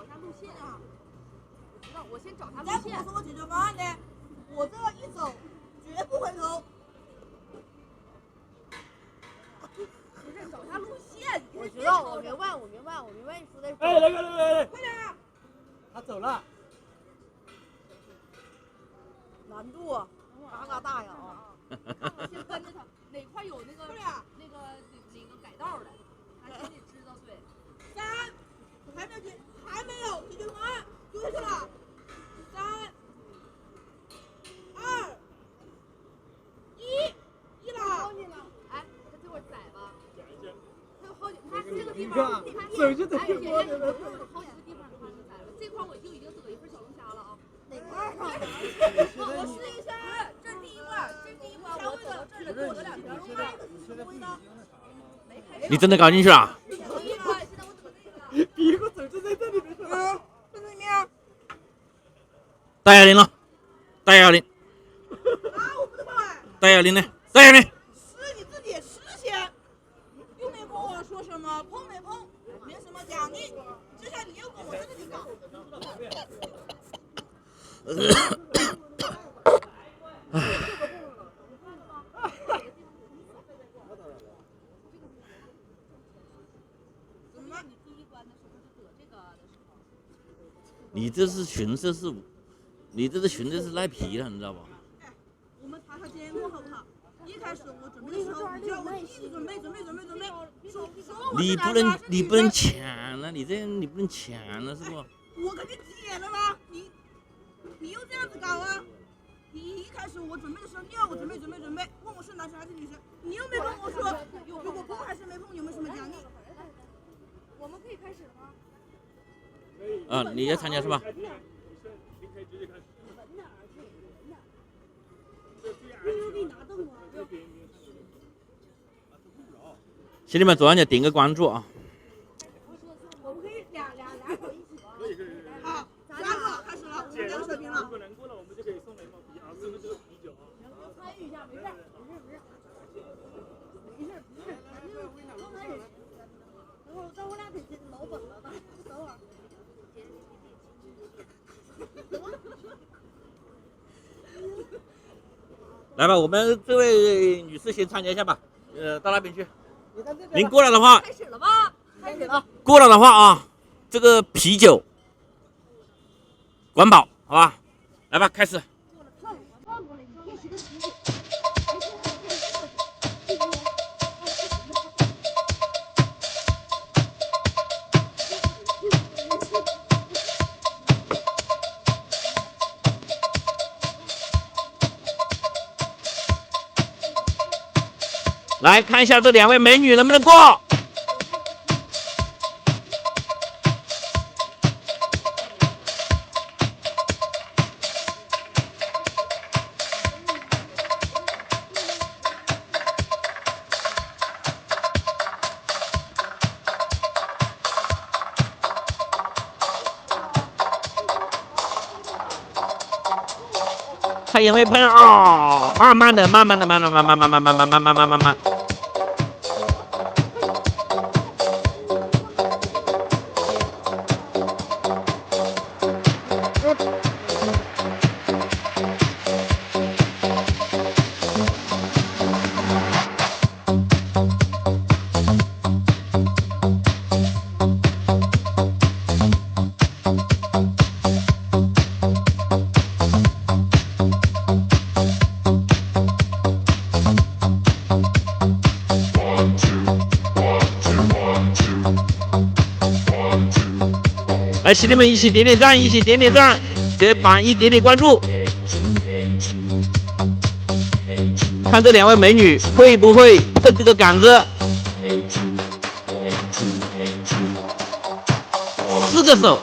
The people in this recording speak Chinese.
下路线啊。我知道，我先找他路线。再不说我解决方案呢，我这一走绝不回头。不是找他路线。我知道，我明白你说的。哎，来，快点啊！他走了。难度啊，嘎大呀啊！我先跟着他，哪块有那个改道的，他先得知道对。3，还没有解决方案，对去了。3、2、1了。哎，他这会儿窄吧？他有好几，他这个地你方，看，手就得听我的。有好几个地方他是窄了，这块我就已经得一份小龙虾了啊。哪块啊？我试一下，这是第一关，我得这儿了，我得2条龙虾。你真的搞进去了？第一个手就在这里面。在这里面。带110了，带110。我不知道哎。带110呢？带110。是你自己试先，又没跟我说什么碰没碰，没什么奖励，这下你又跟我在这里搞。你这是寻思是，你这是寻思是赖皮了，你知道吧？哎，我们查查节目好不好？一开始我准备的时候，你叫我一直准备，你不能抢了，你这样你不能抢了，是不？我跟你解了吗？你又这样子搞啊？你一开始我准备的时候，你要我准备，问我是男生还是女生，你又没跟我说，如果碰还是没碰，有没有什么奖励？我们可以开始了吗？啊，你要参加是吧？兄弟们，左上角点个关注啊！我们可以俩口一起。好，3个开始了，我们2个水平了。如果能过了，我们就可以送雷毛笔啊，送个这个啤酒啊。参与一下，没事。刚开始，等我俩得老本了，等会儿。来吧，我们这位女士先参加一下吧。到那边去。您过来的话，开始了吧？开始了。过来的话啊，这个啤酒管饱，好吧？来吧，开始。来看一下这2位美女能不能过。看有没有喷哦，慢慢的。来，兄弟们一起点点赞，给榜一点点关注，看这2位美女会不会蹬这个杆子。4个手。